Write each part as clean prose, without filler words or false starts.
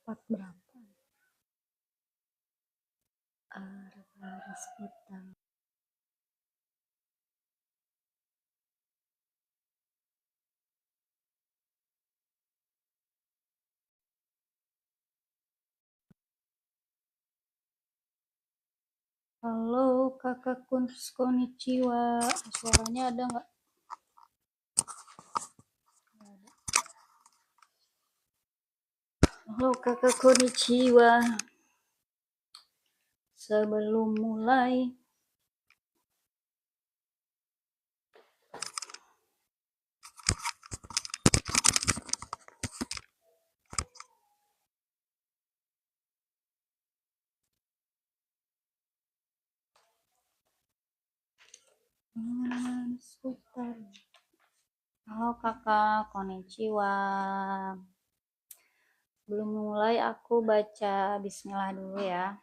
Part berapa? Garis utama. Halo kakak konnichiwa. Suaranya ada nggak? Halo kakak konnichiwa. Sebelum mulai, sebentar. Halo kakak konnichiwa. Sebelum mulai aku baca bismillah dulu ya.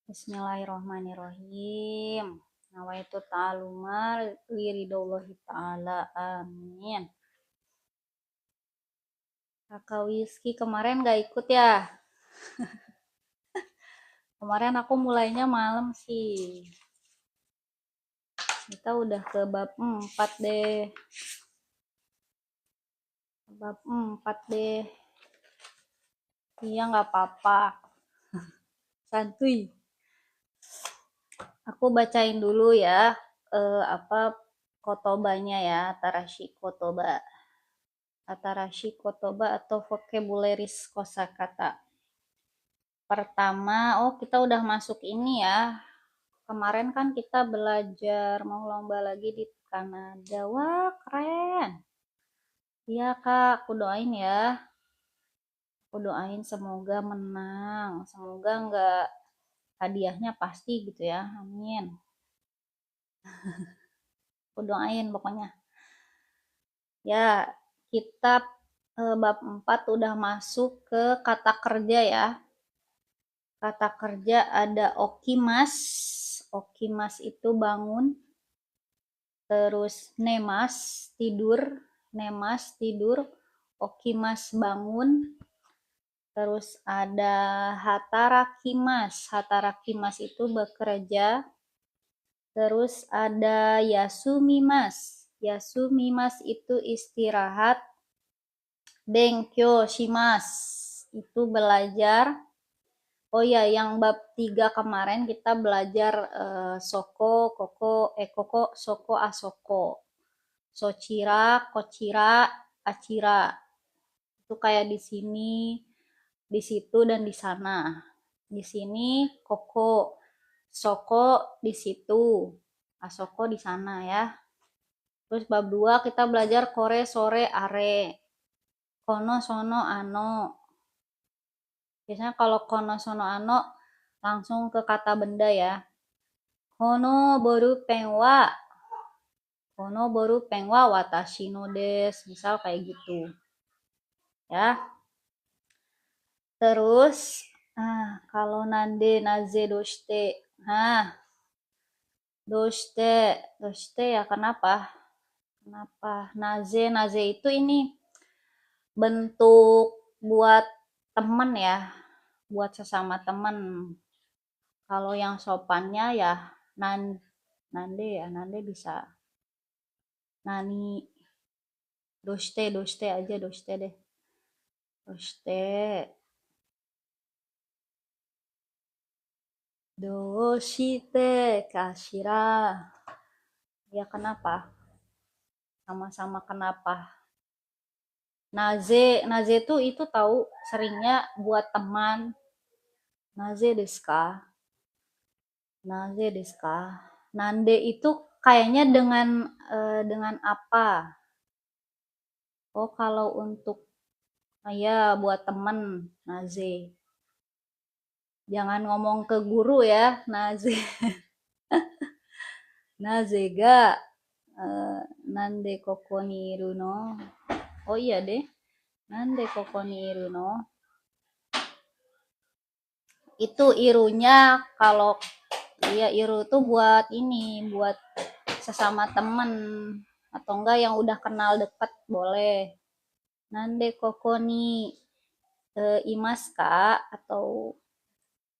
Bismillahirrohmanirrohim. Nawaitu ta'aluma liridaullahi ta'ala. Amin. Kakak Whisky kemarin gak ikut ya? Kemarin aku mulainya malam sih. Kita udah ke bab 4 deh. Bab 4 deh. Iya gak apa-apa. Santuy. Aku bacain dulu ya. Kotobanya ya. Atarashi kotoba atau vocabularis kosakata. Pertama, kita udah masuk ini ya. Kemarin kan kita belajar mau lomba lagi di Kanada. Wah, keren. Iya, Kak, aku doain ya. Aku doain semoga menang. Semoga enggak hadiahnya pasti gitu ya. Amin. Aku doain pokoknya. Ya, kita bab 4 udah masuk ke kata kerja ya. Kata kerja ada okimas. Okimas itu bangun. Terus nemas tidur, okimas bangun. Terus ada hatarakimas itu bekerja. Terus ada yasumimas itu istirahat. Denkyo shimas itu belajar. Oh ya, yang bab 3 kemarin kita belajar soko, koko, soko, asoko. Sochira, kochira, achira. Itu kayak di sini, di situ dan di sana. Di sini koko, soko di situ, asoko di sana ya. Terus bab 2 kita belajar kore, sore, are. Kono, sono, ano. Biasanya kalau kono, sono, ano langsung ke kata benda ya. Kono boru pengwa. Kono boru pengwa watashi no desu. Misal kayak gitu. Ya. Terus kalau nande, naze, doshite. Doshite ya kenapa? Naze itu ini bentuk buat temen ya, buat sesama temen. Kalau yang sopannya ya nande bisa nani. Doshite aja, doshite deh. Doshite kashira. Ya kenapa? Sama-sama kenapa? Naze tuh itu tahu seringnya buat teman. Naze desu ka? Nande itu kayaknya dengan apa? Oh, kalau untuk ya buat teman naze. Jangan ngomong ke guru ya, naze. Naze ga nande koko ni iru no? Oh iya deh. Nande koko ni iru no? Itu irunya kalau ya iru tuh buat ini, buat sesama temen atau enggak yang udah kenal deket boleh. Nande koko ni. imas kak, atau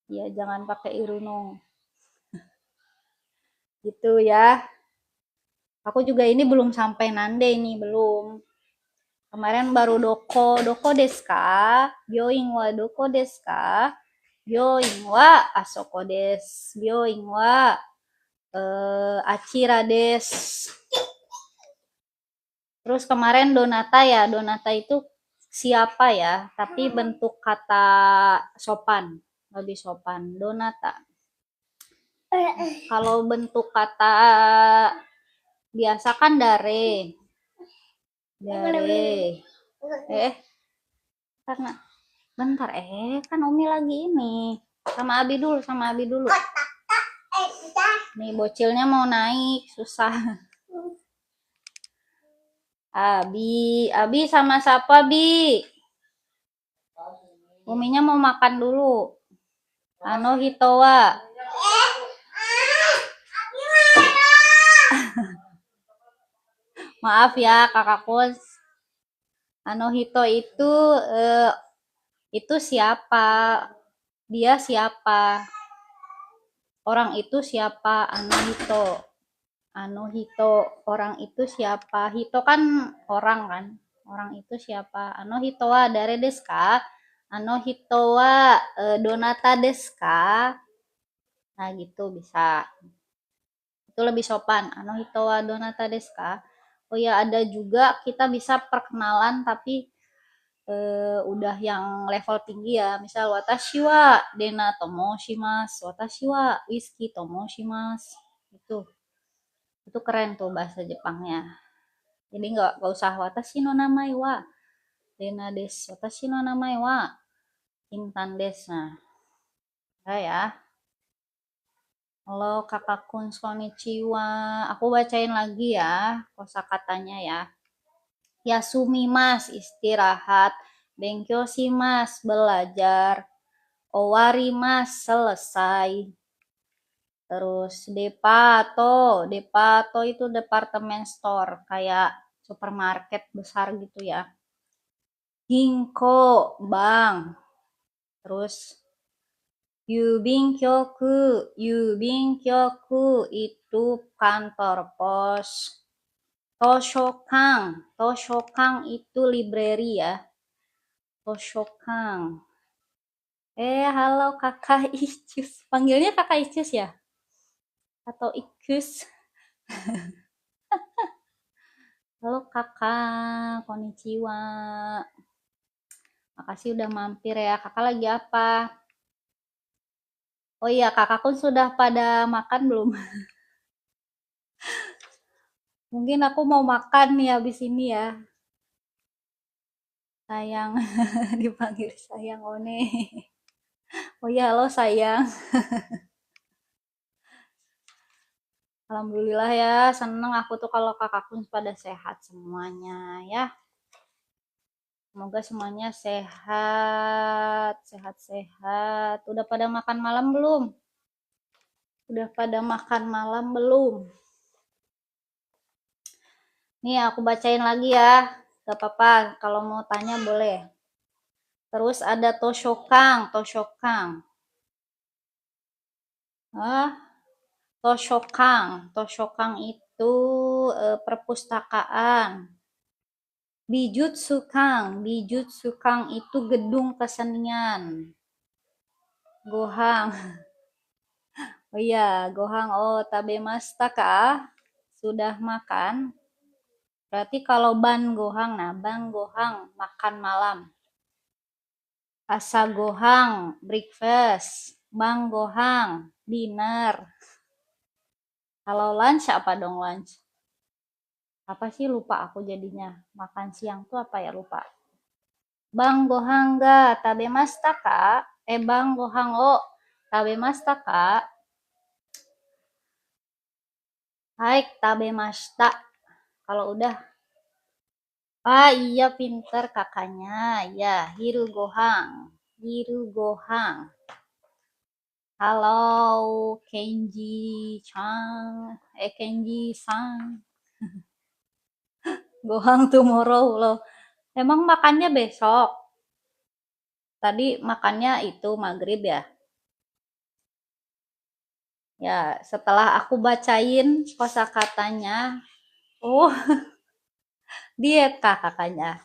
ya jangan pakai irunong gitu ya. Aku juga ini belum sampai nande nih, belum. Kemarin baru doko desu ka? Byoin wa doko desu ka? Byoin wa asoko desu. Byoin wa achira desu. Terus kemarin donata ya, donata itu siapa ya, tapi bentuk kata sopan, lebih sopan. Donata. Kalau bentuk kata biasa kan dare. Dare. Karena bentar kan Umi lagi ini. Sama Abi dulu, sama Abi dulu. Nih bocilnya mau naik, susah. Abi sama siapa, Bi? Uminya mau makan dulu. Ano hitowa. Maaf ya, Kakak Kus. Ano hito itu siapa? Dia siapa? Orang itu siapa? Ano hito. Orang itu siapa? Hito kan orang kan? Orang itu siapa? Ano hito wa dare desu ka? Ano hito wa donata desu ka? Nah, gitu bisa. Itu lebih sopan. Ano hito wa donata desu ka? Oh ya, ada juga kita bisa perkenalan tapi udah yang level tinggi ya. Misal watashi wa dena tomo shimasu, watashi wa whisky tomo shimasu. Itu keren tuh bahasa Jepangnya. Jadi nggak usah watashi no namae wa dena desu, watashi no namae wa intan desu. Nah, ya. Halo kakak kun konnichiwa. Aku bacain lagi ya kosakatanya ya. Yasumi mas istirahat. Benkyo si mas belajar. Owari mas selesai. Terus depato itu departemen store kayak supermarket besar gitu ya. Ginko bank. Terus Yubin kyoku itu kantor pos. Toshokan itu library ya. Toshokan. Halo kakak Icus. Panggilnya kakak Icus ya? Atau Ikus? Halo kakak, konnichiwa. Makasih udah mampir ya. Kakak lagi apa? Oh iya, kakakku sudah pada makan belum? Mungkin aku mau makan nih habis ini ya. Sayang, dipanggil sayang One. Oh iya, halo sayang. Alhamdulillah ya, seneng aku tuh kalau kakakku pada sehat semuanya ya. Semoga semuanya sehat, sehat-sehat. Udah pada makan malam belum? Udah pada makan malam belum? Nih aku bacain lagi ya. Gak apa-apa, kalau mau tanya boleh. Terus ada Toshokang. Toshokang itu perpustakaan. Bijutsu Kang itu gedung kesenian. Gohang. Oh iya, gohang tabemashita ka? Sudah makan? Berarti kalau ban gohang makan malam. Asa gohang breakfast. Bang gohang dinner. Kalau lunch apa dong lunch? Apa sih lupa aku jadinya. Makan siang tuh apa ya lupa. Bang gohang ga tabemashita ka? Bang gohang tabemashita ka? Hai tabemashita. Kalau udah. Iya pinter kakaknya. Ya, hiru gohang. Halo Kenji-san. Gohang tomorrow loh. Emang makannya besok? Tadi makannya itu maghrib ya. Ya, setelah aku bacain kosakatanya, oh, diet kak kakaknya.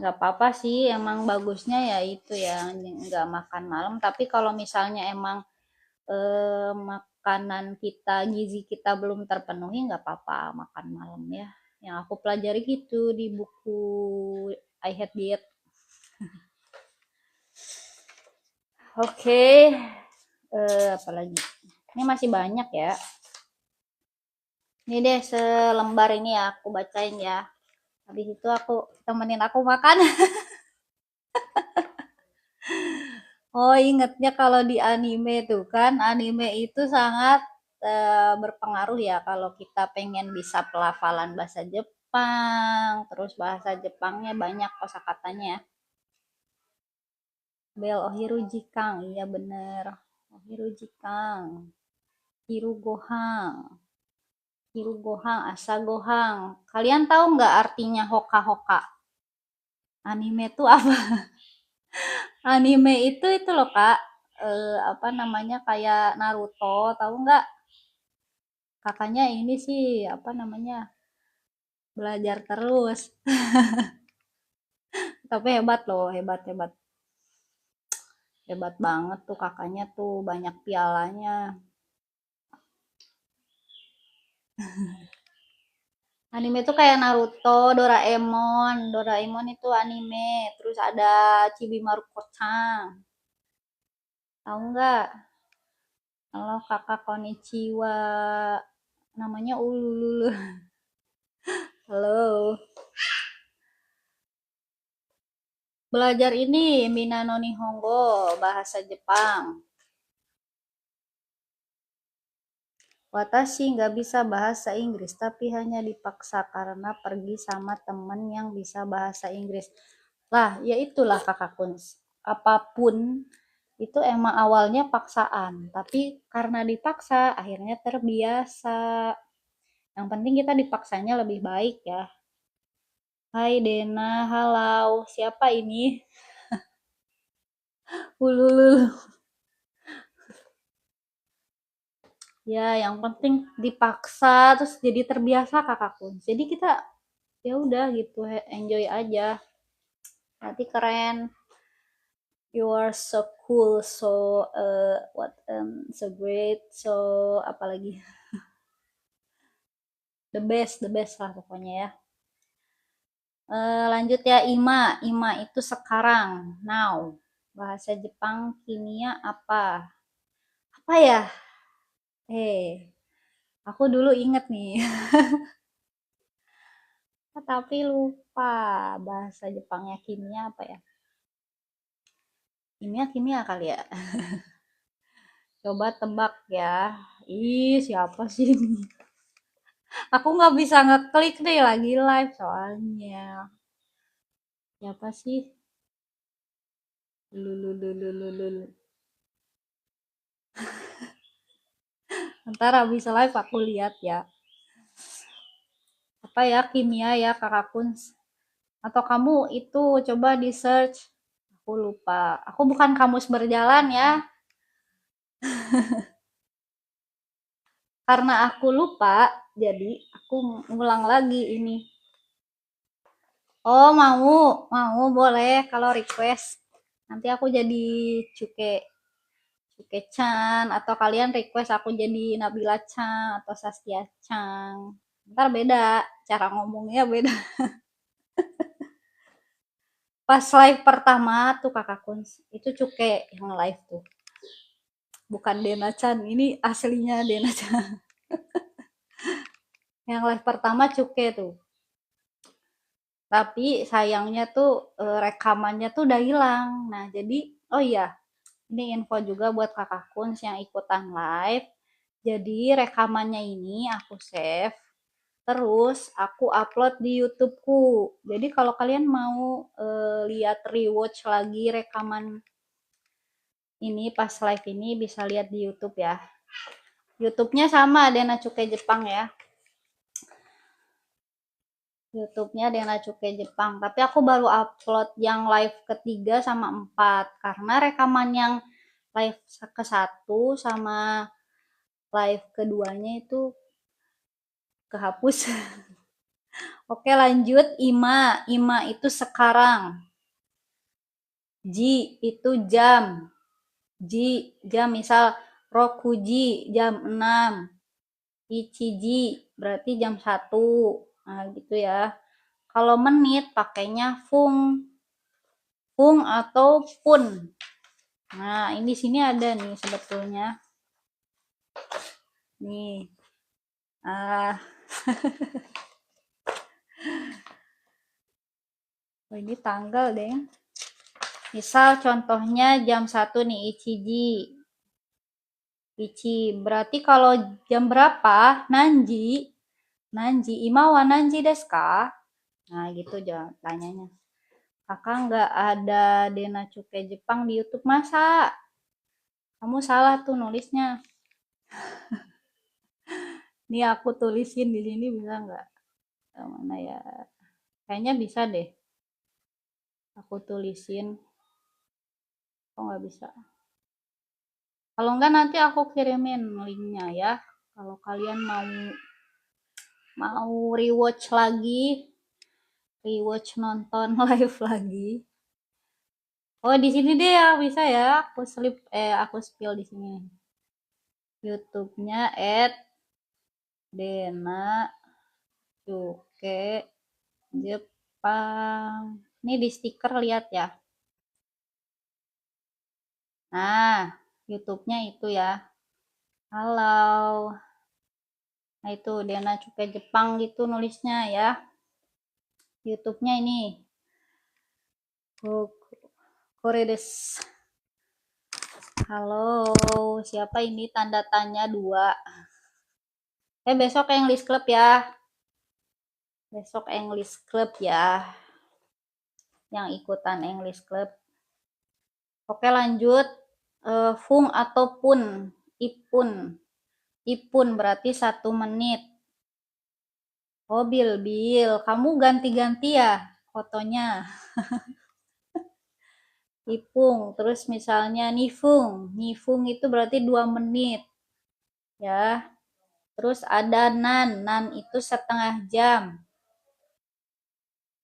Nggak apa-apa sih, emang bagusnya ya itu ya, nggak makan malam. Tapi kalau misalnya emang makanan kita, gizi kita belum terpenuhi, nggak apa-apa makan malam ya. Yang aku pelajari gitu di buku I Hate Diet. Oke, apalagi? Ini masih banyak ya. Ini deh selembar ini ya aku bacain ya. Habis itu aku temenin aku makan. Oh, ingetnya kalau di anime tuh kan, anime itu sangat berpengaruh ya kalau kita pengen bisa pelafalan bahasa Jepang, terus bahasa Jepangnya banyak kosakatanya. Bel Ohiru Jikang, iya bener. Ohiru Jikang, Hiru Gohang, Hiru Gohang, Asa Gohang. Kalian tahu nggak artinya hoka-hoka? Anime tuh apa? Anime itu loh Kak, apa namanya, kayak Naruto, tahu nggak? Kakaknya ini sih, apa namanya, belajar terus. Tapi hebat loh, hebat, hebat. Hebat banget tuh kakaknya tuh, banyak pialanya. Anime tuh kayak Naruto, Doraemon. Doraemon itu anime. Terus ada Chibimaru-chan. Tahu nggak? Halo kakak konnichiwa. Namanya Ululu. Halo. Belajar ini Minano Nihongo, bahasa Jepang. Watashi nggak bisa bahasa Inggris, tapi hanya dipaksa karena pergi sama temen yang bisa bahasa Inggris. Lah, ya itulah kakak Kuns. Apapun itu emang awalnya paksaan, tapi karena dipaksa akhirnya terbiasa. Yang penting kita dipaksanya lebih baik ya. Hai Dena, halo. Siapa ini? Ululu. Ya, yang penting dipaksa terus jadi terbiasa kakak Kuns. Jadi kita ya udah gitu, enjoy aja. Nanti keren. You are so cool, so so great, so apalagi the best lah pokoknya ya. Lanjut ya, Ima. Ima itu sekarang, now. Bahasa Jepang kimia apa? Apa ya? Aku dulu inget nih, tapi lupa bahasa Jepangnya kimia apa ya? Kimia kimia kali ya. Coba tebak ya. Ih, siapa sih ini? Aku nggak bisa ngeklik deh lagi live soalnya. Siapa sih? Lulululululul. Ntar habis live aku lihat ya. Apa ya kimia ya kakak Kuns? Atau kamu itu coba di search. Aku lupa. Aku bukan kamus berjalan ya. Karena aku lupa, jadi aku ngulang lagi ini. Oh mau boleh kalau request. Nanti aku jadi Cuke Cuke Chan atau kalian request aku jadi Nabila Chan atau Saskia Chan. Ntar beda, cara ngomongnya beda. Pas live pertama tuh kakak Kuns, itu Cuke yang live tuh. Bukan Dena Chan, ini aslinya Dena Chan. Yang live pertama Cuke tuh. Tapi sayangnya tuh rekamannya tuh udah hilang. Nah, jadi oh iya, ini info juga buat kakak Kuns yang ikutan live. Jadi rekamannya ini aku save, terus aku upload di YouTubeku. Jadi kalau kalian mau lihat rewatch lagi rekaman ini pas live ini bisa lihat di YouTube ya. YouTube-nya sama Dena Cukai Jepang ya. YouTube-nya Dena Cukai Jepang. Tapi aku baru upload yang live ketiga sama 4 karena rekaman yang live ke 1 sama live keduanya itu kehapus. Oke, lanjut. Ima itu sekarang. Ji itu jam. Jam misal Rokuji jam 6. Ichiji berarti jam 1. Nah, gitu ya. Kalau menit pakainya fung atau pun. Nah, ini sini ada nih sebetulnya. Nih. Oh, ini tanggal deh. Misal contohnya jam 1 nih, Ichiji. Ichi. Berarti kalau jam berapa? Nanji. Ima wa nanji desu ka? Nah, gitu jangan tanyanya. Kakak nggak ada Dena Cukai Jepang di YouTube, masa? Kamu salah tuh nulisnya. Nih aku tulisin di sini bisa nggak? Mana ya? Kayaknya bisa deh. Aku tulisin. Kok nggak bisa? Kalau enggak nanti aku kirimin linknya ya. Kalau kalian mau rewatch lagi, rewatch nonton live lagi. Oh, di sini deh ya bisa ya. Aku spill di sini. YouTube-nya @Dena Cukai Jepang. Ini di stiker lihat ya. Nah, YouTube-nya itu ya. Halo. Nah, itu Dena Cukai Jepang gitu nulisnya ya. YouTube-nya ini. Kore desu. Halo, siapa ini tanda tanya 2? Besok English Club ya. Besok English Club ya. Yang ikutan English Club. Oke, lanjut. Fung ataupun ipun. Ipun berarti 1 menit. Oh, Bil. Kamu ganti-ganti ya fotonya. Ipung. Terus misalnya nifung. Nifung itu berarti 2 menit. Ya. Terus ada nan itu setengah jam.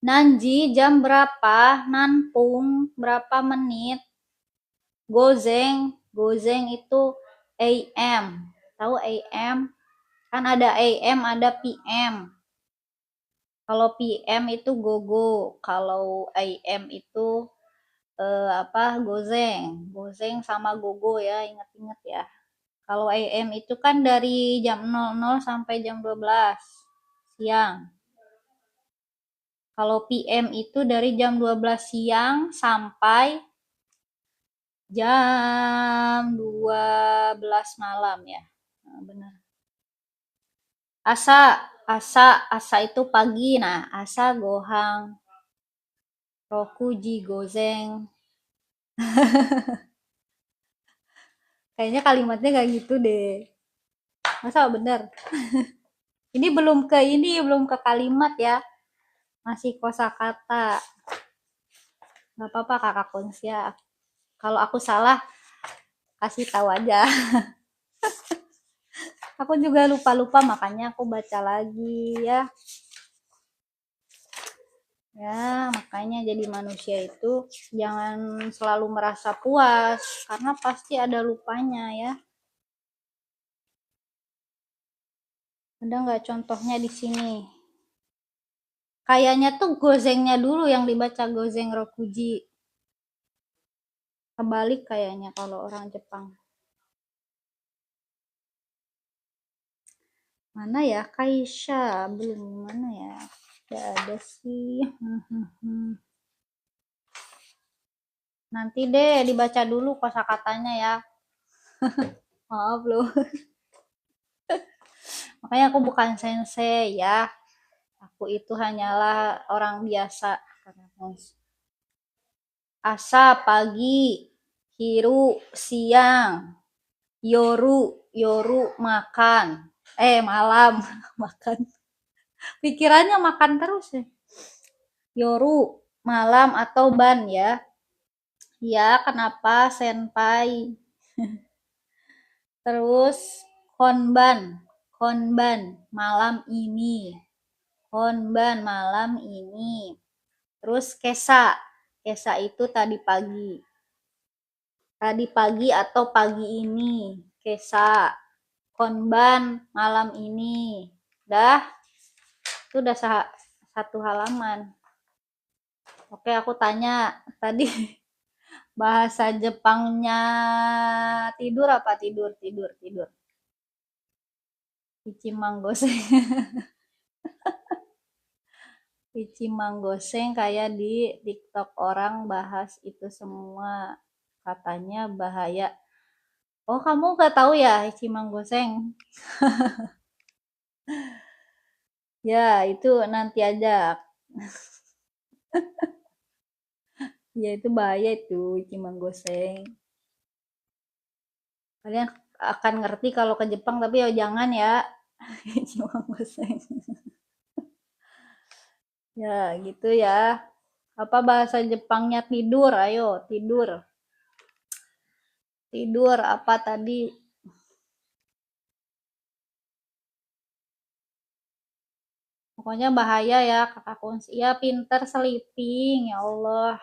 Nanji jam berapa? Nanpung berapa menit? Gozeng itu AM. Tahu AM? Kan ada AM, ada PM. Kalau PM itu gogo, kalau AM itu Gozeng sama gogo ya, ingat-ingat ya. Kalau AM itu kan dari jam 00 sampai jam 12 siang. Kalau PM itu dari jam 12 siang sampai jam 12 malam ya. Nah, benar. Asa itu pagi. Nah, asa gohang. Rokuji gozeng. Kayaknya kalimatnya kayak gitu deh. Masa bener? Ini belum ke kalimat ya. Masih kosakata. Gak apa-apa kakak Konsia. Kalau aku salah, kasih tahu aja. Aku juga lupa-lupa, makanya aku baca lagi ya. Ya, makanya jadi manusia itu jangan selalu merasa puas, karena pasti ada lupanya ya. Ada nggak contohnya di sini? Kayaknya tuh gozengnya dulu yang dibaca gozeng rokuji. Kebalik kayaknya kalau orang Jepang. Mana ya? Kaisha. Belum mana ya? Gak ada sih. Nanti deh dibaca dulu kosakatanya ya. Maaf loh. Makanya aku bukan sensei ya. Aku itu hanyalah orang biasa. Asa pagi, hiru siang, yoru makan. Malam makan. Pikirannya makan terus ya. Yoru, malam atau ban ya. Ya, kenapa senpai? Terus konban, konban malam ini. Konban malam ini. Terus kesa. Kesa itu tadi pagi. Tadi pagi atau pagi ini. Kesa. Konban malam ini. Dah. Itu udah satu halaman. Oke, aku tanya. Tadi bahasa Jepangnya tidur apa? Tidur, tidur, tidur. Ichimanggoseng. Ichimanggoseng kayak di TikTok orang bahas itu semua. Katanya bahaya. Oh, kamu gak tahu ya Ichimanggoseng? Ya, itu nanti aja. Ya, itu bahaya itu Ichimanggoseng. Kalian akan ngerti kalau ke Jepang, tapi ya jangan ya. Ichimanggoseng. Ya, gitu ya. Apa bahasa Jepangnya tidur? Ayo, tidur. Tidur apa tadi? Pokoknya bahaya ya, kakak kunci. Ya, pinter sleeping, ya Allah.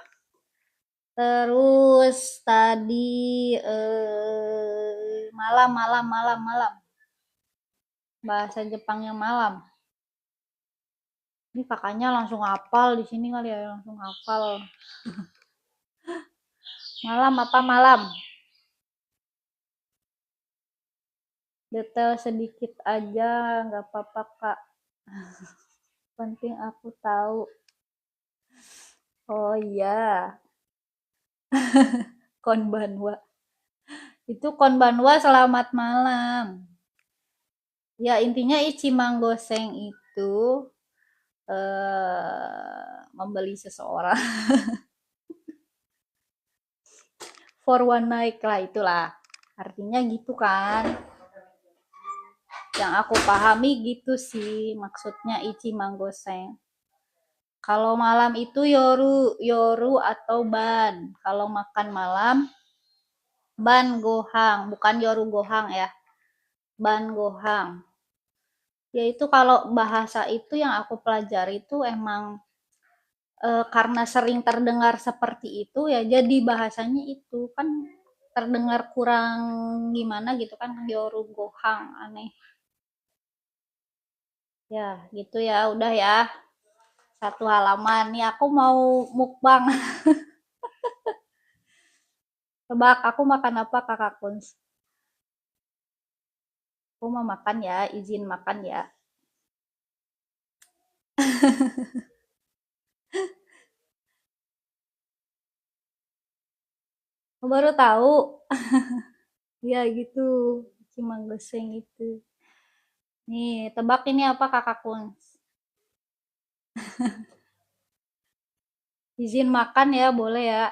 Terus tadi malam, malam, malam, malam. Bahasa Jepangnya malam. Ini kakaknya langsung hafal di sini kali ya, langsung hafal. Malam apa malam? Detail sedikit aja, nggak apa-apa kak. Penting aku tahu. Oh iya, konbanwa. Itu konbanwa selamat malam. Ya intinya Ichimanggoseng itu membeli seseorang for one night lah, itulah artinya gitu kan, yang aku pahami gitu sih maksudnya Ichimanggoseng. Kalau malam itu yoru, yoru atau ban. Kalau makan malam ban gohang, bukan yoru gohang ya, ban gohang. Yaitu kalau bahasa itu yang aku pelajari itu emang karena sering terdengar seperti itu ya, jadi bahasanya itu kan terdengar kurang gimana gitu kan, yoru gohang, aneh ya gitu ya. Udah ya, satu halaman nih, aku mau mukbang. Tebak aku makan apa kakak Kuns? Aku mau makan ya, izin makan ya. Aku baru tahu. Ya gitu, Cimanggoseng itu. Nih, tebak ini apa kakak Kuns? Izin makan ya, boleh ya.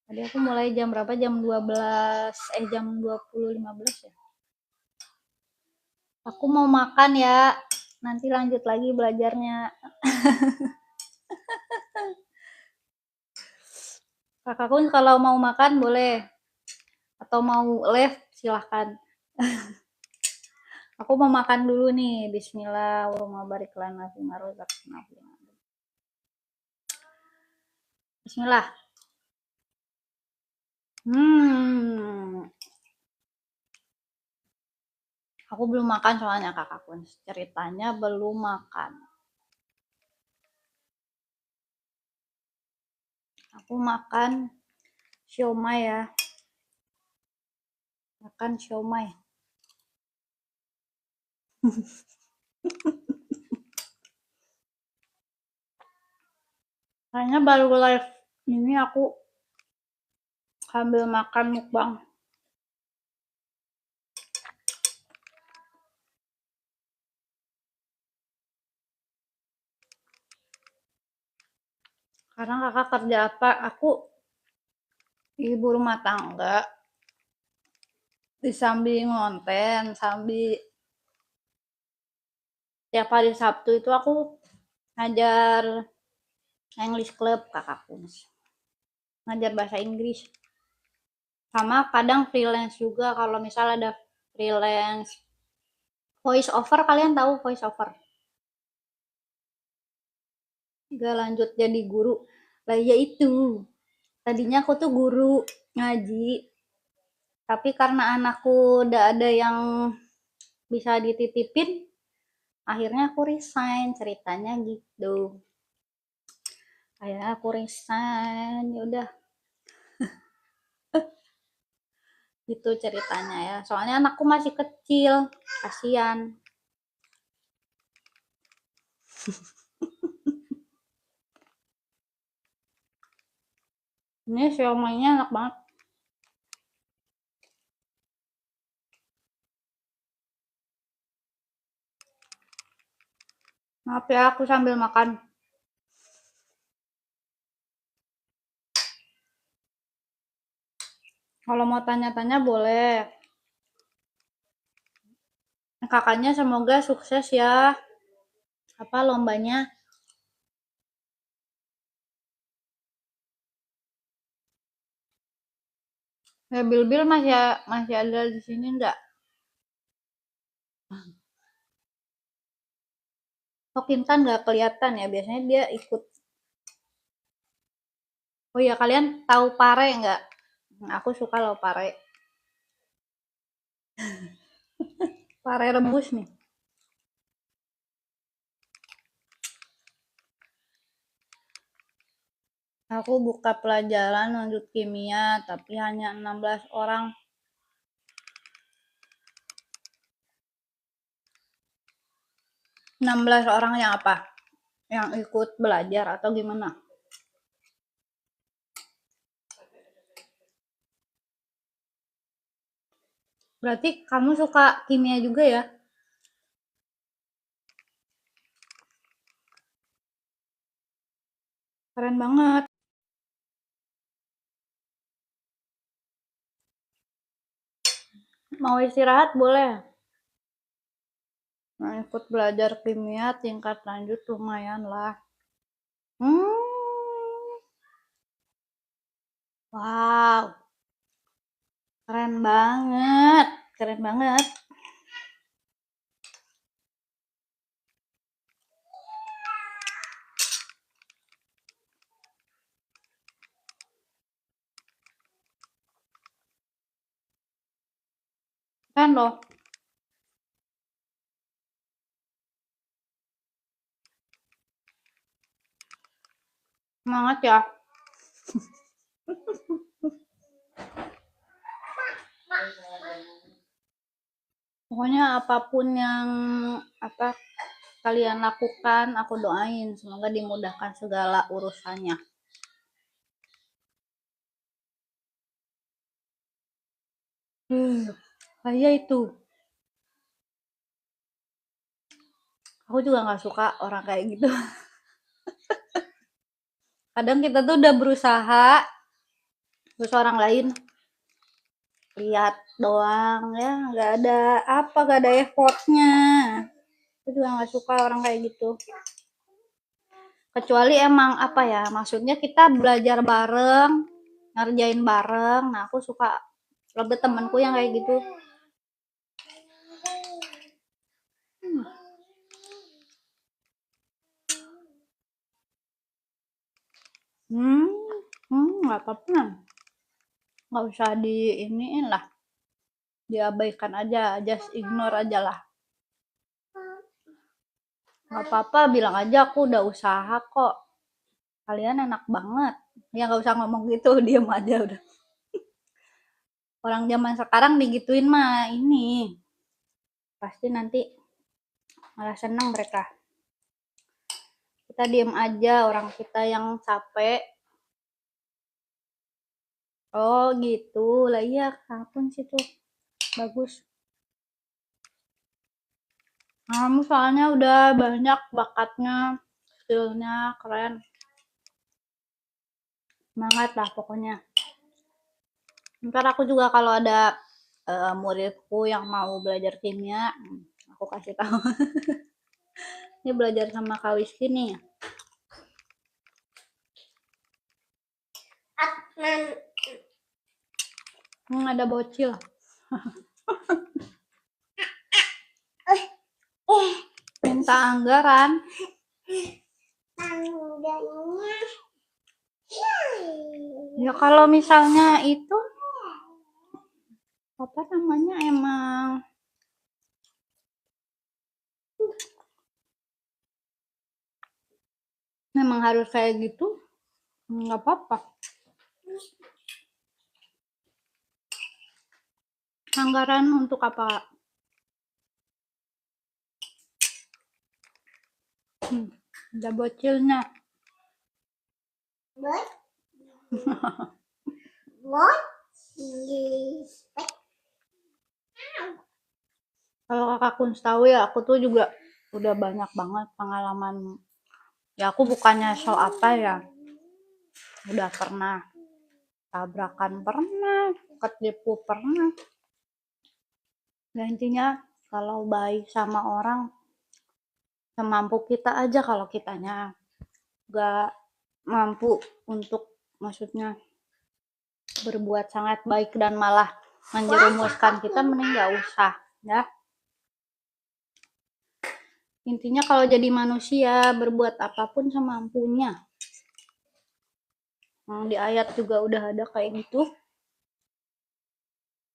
Tadi aku mulai jam berapa? Jam 12, jam 20.15 ya. Aku mau makan ya. Nanti lanjut lagi belajarnya. Kakak Kuns kalau mau makan boleh. Atau mau live silahkan. Aku mau makan dulu nih. Bismillah. Bismillah. Aku belum makan soalnya kakak Kuns. Ceritanya belum makan. Aku makan siomay ya. Makan siomay. Kayaknya baru live ini aku sambil makan mukbang. Karena kakak kerja apa? Aku ibu rumah tangga. Di sambil ngonten, sambil Tiap hari Sabtu itu aku ngajar English Club kakakku, ngajar bahasa Inggris. Sama kadang freelance juga, kalau misal ada freelance voice over. Kalian tahu voice over? Gak lanjut jadi guru lah, ya itu tadinya aku tuh guru ngaji, tapi karena anakku udah ada yang bisa dititipin, akhirnya aku resign, ceritanya gitu. Kayak aku resign, ya udah gitu ceritanya ya. Soalnya anakku masih kecil, kasihan. Ini siomaynya enak banget. Maaf ya, aku sambil makan. Kalau mau tanya-tanya boleh. Kakaknya semoga sukses ya, apa lombanya. Ya, Bil masih ada di sini enggak? Oh, Kintan nggak kelihatan ya, biasanya dia ikut. Oh iya, kalian tahu pare nggak? Aku suka loh pare. Pare rebus nih. Aku buka pelajaran lanjut kimia, tapi hanya 16 orang. 16 orang yang apa? Yang ikut belajar atau gimana? Berarti kamu suka kimia juga ya? Keren banget. Mau istirahat boleh. Nah, ikut belajar kimia tingkat lanjut lumayan lah. Hmm, wow, keren banget, keren banget. Kan loh, semangat ya. Pokoknya apapun yang apa kalian lakukan, aku doain semoga dimudahkan segala urusannya. Kayak itu. Aku juga nggak suka orang kayak gitu. Kadang kita tuh udah berusaha, terus orang lain lihat doang ya, nggak ada apa, nggak ada effortnya. Aku juga nggak suka orang kayak gitu. Kecuali emang apa ya, maksudnya kita belajar bareng, ngerjain bareng. Nah, aku suka lebih temanku yang kayak gitu. Hmm, nggak apa-apa. Nggak usah diiniin lah. Diabaikan aja, just ignore aja lah. Nggak apa-apa, bilang aja aku udah usaha kok. Kalian enak banget. Ya nggak usah ngomong gitu, diem aja udah. Orang zaman sekarang digituin mah ini. Pasti nanti malah seneng mereka. Kita diem aja, orang kita yang capek. Oh gitu, lah iya kampun situ. Bagus. Kamu soalnya udah banyak bakatnya, skillnya, keren. Semangat lah pokoknya. Ntar aku juga kalau ada muridku yang mau belajar kimia, aku kasih tahu. Ini belajar sama Kak Wiski nih. Ada bocil. Minta anggaran. Ya kalau misalnya itu apa namanya memang harus kayak gitu, nggak apa-apa. Anggaran untuk apa? Ada bocilnya. Kalau Kakak Kunz tahu ya, aku tuh juga udah banyak banget pengalaman. Ya aku bukannya so apa ya, udah pernah tabrakan pernah, ketipu pernah. Ya intinya kalau baik sama orang semampu kita aja, kalau kitanya gak mampu untuk maksudnya berbuat sangat baik dan malah menjerumuskan kita, mending gak usah ya. Intinya kalau jadi manusia berbuat apapun semampunya. Di ayat juga udah ada kayak gitu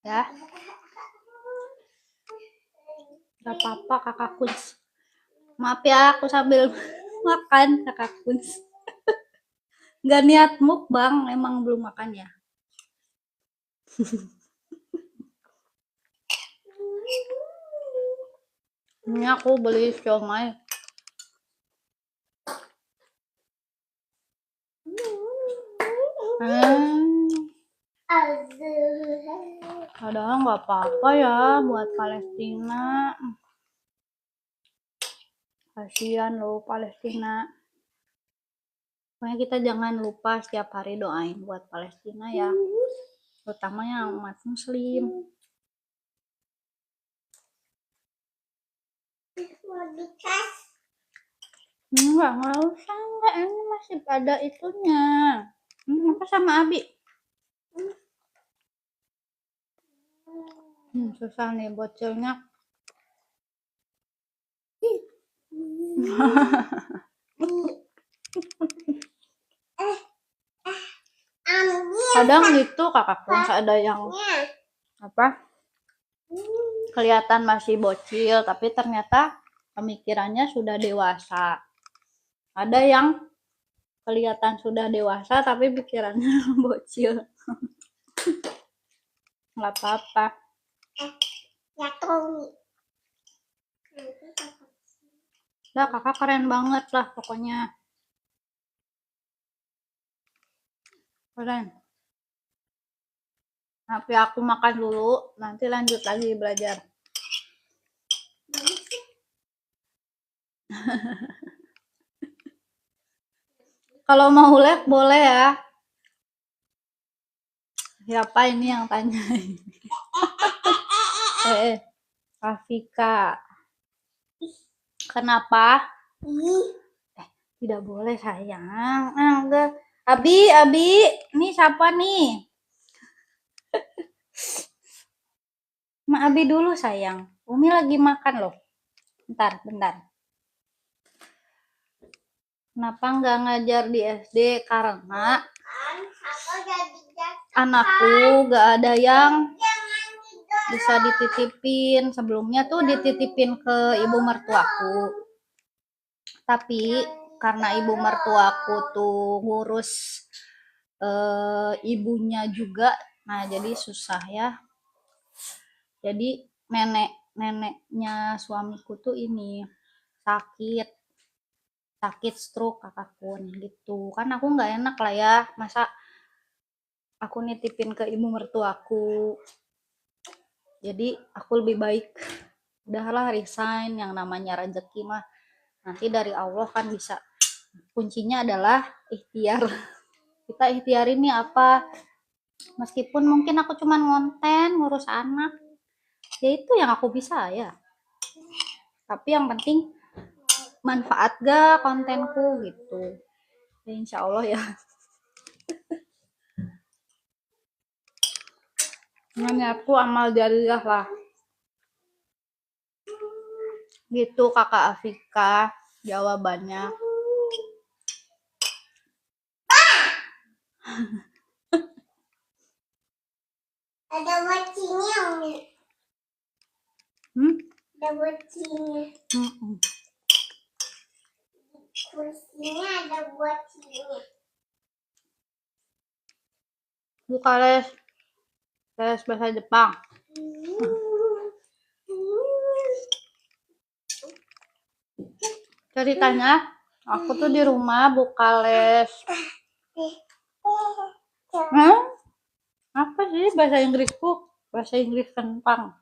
ya. Gak apa-apa Kakak Kunz, maaf ya aku sambil makan Kakak Kunz. Gak niat mukbang, emang belum makan ya. Ini aku beli siomay. Padahal nggak apa-apa ya buat Palestina. Kasihan loh Palestina. Pokoknya kita jangan lupa setiap hari doain buat Palestina ya. Terutamanya umat muslim. Enggak usah, enggak, ini masih ada itunya. Apa sama Abi? Susah nih bocilnya. Kadang gitu Kakak Kunz ada yang apa? Kelihatan masih bocil tapi ternyata pemikirannya sudah dewasa. Ada yang kelihatan sudah dewasa tapi pikirannya bocil. Nggak apa-apa. Nah, Kakak keren banget lah pokoknya. Keren. Tapi aku makan dulu, nanti lanjut lagi belajar. Kalau mau live boleh ya. Siapa ini yang tanya? Rafika. Kenapa? Tidak boleh sayang. Enggak. Abi, ini siapa nih? Ma Abi dulu sayang. Umi lagi makan loh. Bentar. Kenapa nggak ngajar di SD? Karena anakku nggak ada yang bisa dititipin. Sebelumnya tuh dititipin ke ibu mertuaku. Tapi karena ibu mertuaku tuh ngurus ibunya juga, nah jadi susah ya. Jadi neneknya suamiku tuh ini sakit stroke Kakak Kun gitu. Kan aku nggak enak lah ya, masa aku nitipin ke ibu mertuaku. Jadi aku lebih baik udahlah resign, yang namanya rezeki mah nanti dari Allah kan bisa. Kuncinya adalah ikhtiar. Kita ikhtiar ini apa? Meskipun mungkin aku cuman ngonten ngurus anak, ya itu yang aku bisa ya. Tapi yang penting manfaat gak kontenku gitu. Ya, insya Allah ya. Niatku amal jariah lah. Gitu Kakak Afika jawabannya. Ada bocinya, Umi. Ada bocinya. Kursinya ada bocinya. Buka les bahasa Jepang. Ceritanya aku tuh di rumah buka les. Apa sih bahasa Inggrisku? Bahasa Inggris kentang.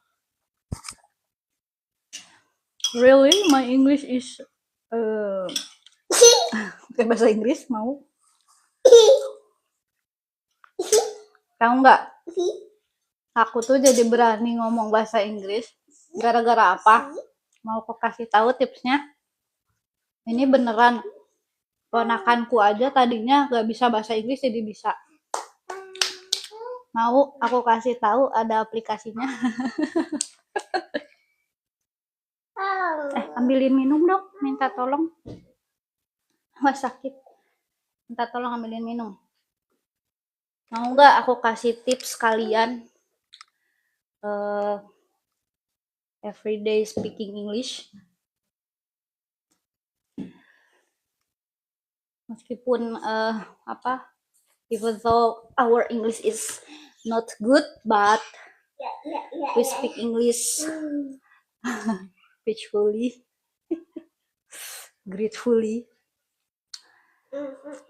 Really, my English is kayak bahasa Inggris mau? Tahu nggak? Aku tuh jadi berani ngomong bahasa Inggris gara-gara apa? Mau aku kasih tahu tipsnya? Ini beneran. Ponakanku aja tadinya nggak bisa bahasa Inggris jadi bisa. Mau aku kasih tahu ada aplikasinya. Ambilin minum dong, minta tolong. Wah sakit. Minta tolong ambilin minum. Mau nggak aku kasih tips kalian everyday speaking English? Meskipun even though our English is not good, but we speak English peacefully, gratefully.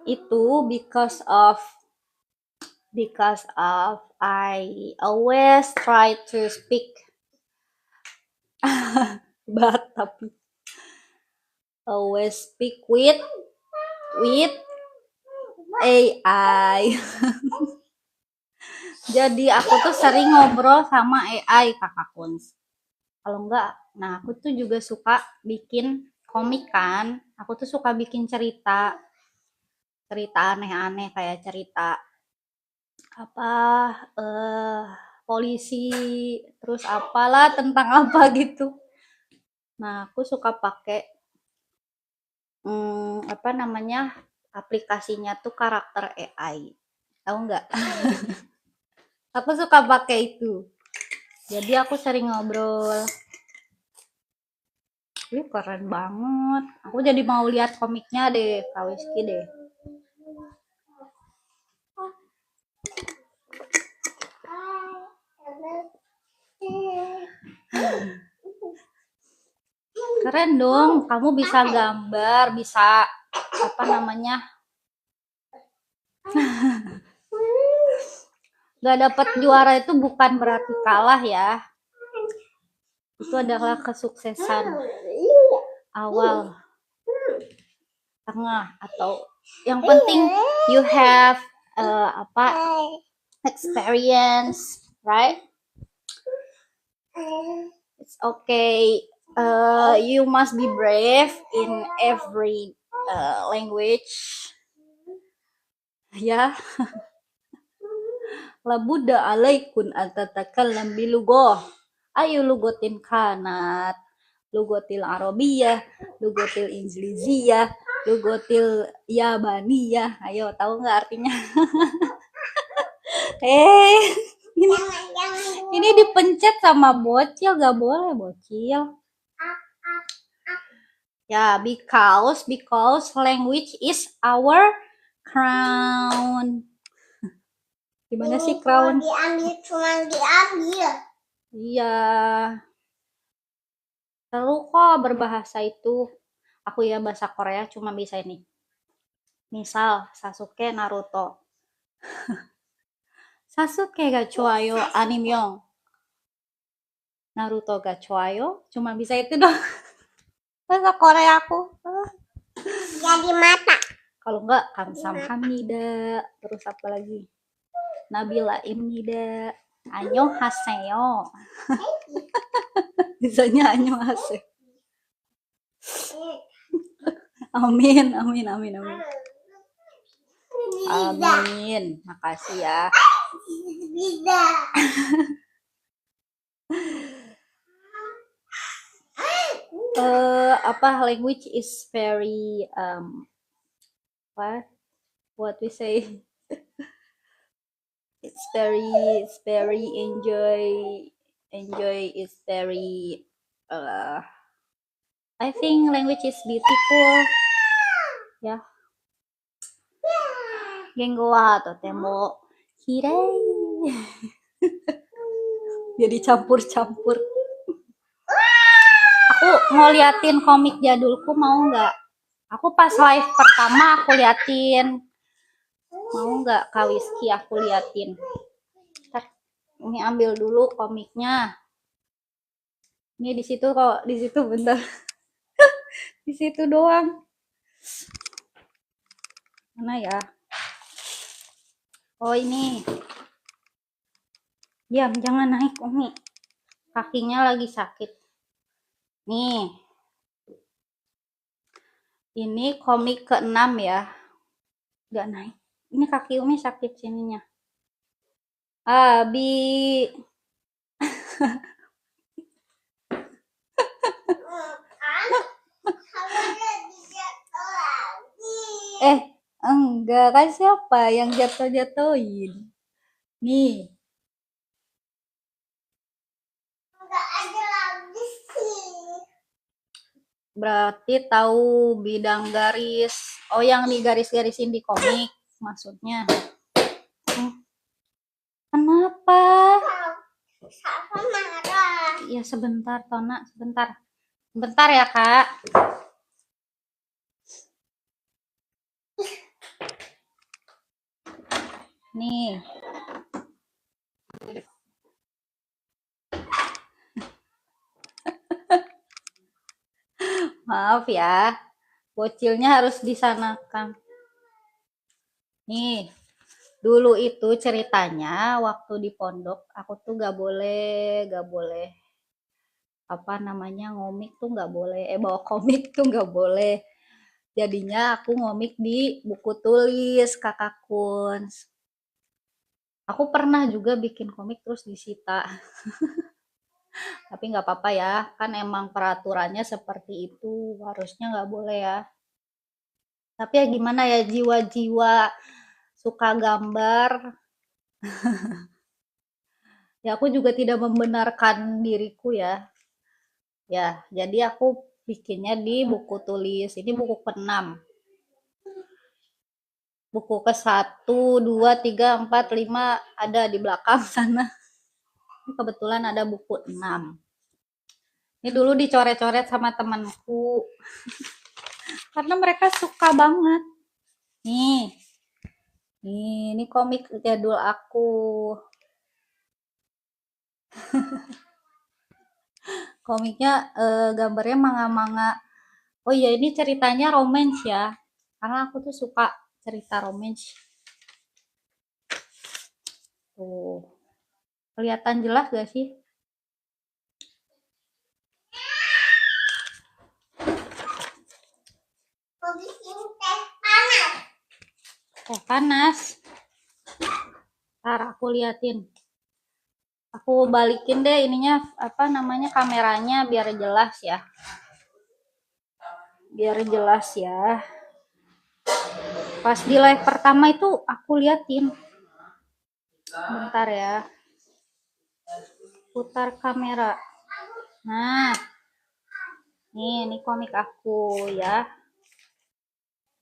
Itu because of I always try to speak but tapi always speak with AI. Jadi aku tuh sering ngobrol sama AI Kakak Kuns. Kalau enggak, nah aku tuh juga suka bikin komik kan. Aku tuh suka bikin cerita aneh-aneh kayak cerita polisi, terus apalah tentang apa gitu. Nah, aku suka pakai aplikasinya tuh karakter AI. Tahu nggak? Aku suka pakai itu. Jadi aku sering ngobrol. Wih, keren banget. Aku jadi mau lihat komiknya deh, Kak Wiski deh. Keren dong, kamu bisa gambar, bisa Gak dapat juara itu bukan berarti kalah ya. Itu adalah kesuksesan awal, tengah, atau yang penting you have experience, right? It's okay. You must be brave in every language. Ya. Labuda alaikun antatakallam bilugoh. Ayo lugotin kanat, lugotil arabiyah, lugotil injiliziyah, lugotil yabaniyah. Ayo, tahu nggak artinya? Ini dipencet sama bocil, gak boleh bocil. Ya, because language is our crown. Gimana sih crown? Cuma diambil. Iya. Seru kok berbahasa itu. Aku ya bahasa Korea cuma bisa ini. Misal Sasuke Naruto. Sasuke ga 좋아요 아니면 Naruto ga 좋아요. Cuma bisa itu dong. Bahasa Korea aku. Jadi mata. Kalau enggak kamsahamnida. Terus apa lagi? Nabila imnida. Annyeonghaseyo. Bisanya annyeonghaseyo. Amin, amin, amin, amin. Amin. Makasih ya. Bisa. Apa language is very what we say, it's very enjoy is very I think language is beautiful ya. Gengo wa totemo kirei. Jadi campur-campur. Aku mau liatin komik jadulku, mau nggak? Aku pas live pertama aku liatin. Mau nggak Kak Wiski aku liatin? Ntar, ini ambil dulu komiknya. Ini di situ kok, di situ bentar. Di situ doang. Mana ya? Oh ini. Diam, jangan naik Umi. Kakinya lagi sakit. Nih. Ini komik ke-6 ya. Gak naik. Ini kaki Umi sakit sininya. Abi. Enggak kan, siapa yang jatuh-jatuhin? Nih. Enggak ada lagi sih. Berarti tahu bidang garis. Oh, yang digaris-garisin di komik maksudnya. Kenapa? Siapa marah? Ya sebentar, Tona, sebentar. Bentar ya, Kak. Nih. Maaf ya. Bocilnya harus disanakan. Nih. Dulu itu ceritanya waktu di pondok aku tuh gak boleh apa namanya, ngomik tuh nggak boleh, bawa komik tuh nggak boleh. Jadinya aku ngomik di buku tulis Kakak Kuns. Aku pernah juga bikin komik terus disita. Tapi nggak apa-apa ya, kan emang peraturannya seperti itu, harusnya nggak boleh ya. Tapi ya gimana ya, jiwa-jiwa suka gambar. Ya aku juga tidak membenarkan diriku ya. Ya, jadi aku bikinnya di buku tulis. Ini buku ke-6. Buku ke-1, 2, 3, 4, 5 ada di belakang sana. Ini kebetulan ada buku 6. Ini dulu dicoret-coret sama temanku. Karena mereka suka banget. Nih. Ini komik jadul aku. Komiknya gambarnya manga-manga. Oh iya, ini ceritanya romance ya. Karena aku tuh suka cerita romance. Tuh. Kelihatan jelas gak sih? Habis ini teh panas. Oh, panas. Ntar aku liatin. Aku balikin deh ininya, apa namanya, kameranya biar jelas ya. Biar jelas ya. Pas di live pertama itu aku liatin. Bentar ya. Putar kamera. Nah. Ini komik aku ya.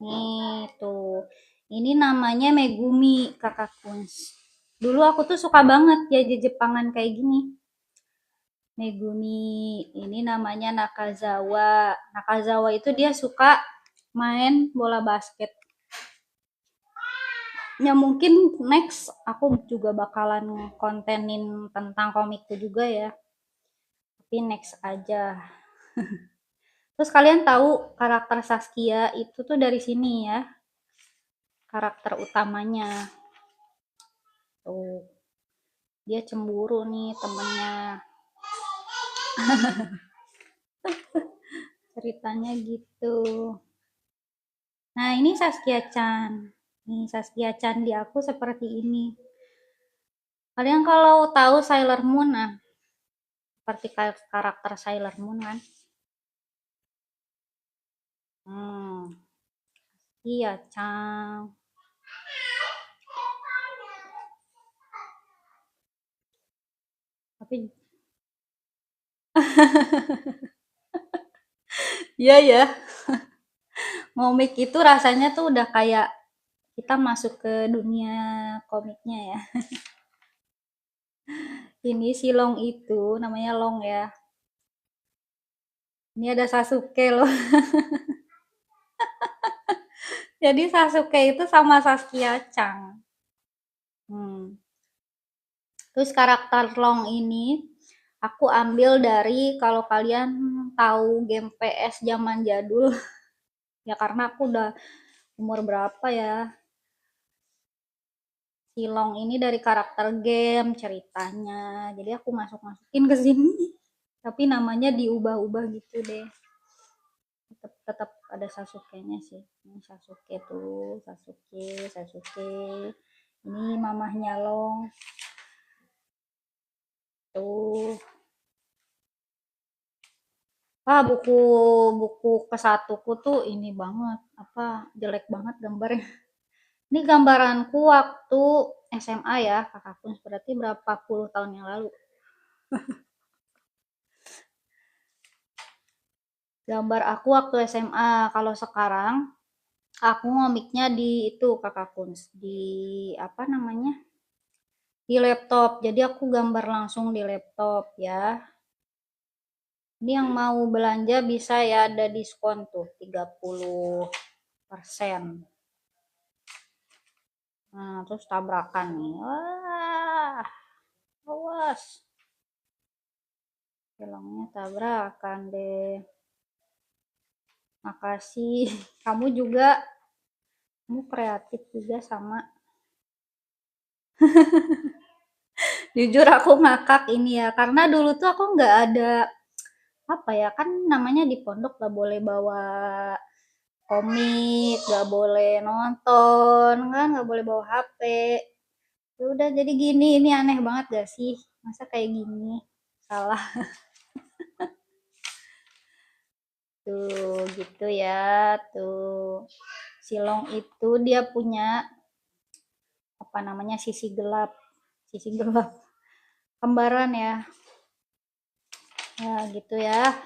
Nih tuh. Ini namanya Megumi Kakak Kuns. Dulu aku tuh suka banget ya Jepangan kayak gini. Megumi, ini namanya Nakazawa. Nakazawa itu dia suka main bola basket. Ya mungkin next aku juga bakalan kontenin tentang komikku juga ya. Tapi next aja. Terus kalian tahu karakter Saskia itu tuh dari sini ya. Karakter utamanya. Tuh. Dia cemburu nih temennya. Ceritanya gitu. Nah, ini Saskia-chan. Nih, Saskia-chan di aku seperti ini. Kalian kalau tahu Sailor Moon, nah, seperti karakter Sailor Moon kan? Iya, Chan. Tapi, iya ya, ngomik itu rasanya tuh udah kayak kita masuk ke dunia komiknya ya. Ini si Long itu, namanya Long ya. Ini ada Sasuke loh. Jadi Sasuke itu sama Saskia Chang. Hmm. Terus karakter Long ini aku ambil dari kalau kalian tahu game PS zaman jadul ya karena aku udah umur berapa ya. Si Long ini dari karakter game ceritanya. Jadi aku masukin ke sini. Tapi namanya diubah-ubah gitu deh. Tetap ada Sasuke-nya sih. Ini Sasuke tuh, Sasuke. Ini mamahnya Long. Tuh. Ah, buku kesatuku tuh ini banget, apa jelek banget gambarnya. Ini gambaranku waktu SMA ya, kakakku berarti berapa puluh tahun yang lalu. Gambar aku waktu SMA. Kalau sekarang aku ngomiknya di itu kakak Kuns di apa namanya di laptop. Jadi aku gambar langsung di laptop ya. Ini yang mau belanja bisa ya ada diskon tuh 30%. Nah, terus tabrakan nih. Wah, awas. Filmnya tabrakan deh. Makasih. Kamu juga, kamu kreatif juga sama. Jujur aku ngakak ini ya, karena dulu tuh aku nggak ada apa ya kan namanya di pondok gak boleh bawa komik, gak boleh nonton kan, gak boleh bawa HP. Ya udah jadi gini, ini aneh banget gak sih? Masa kayak gini? Salah tuh gitu ya tuh. Silong itu dia punya apa namanya sisi gelap kembaran ya. Ya gitu ya.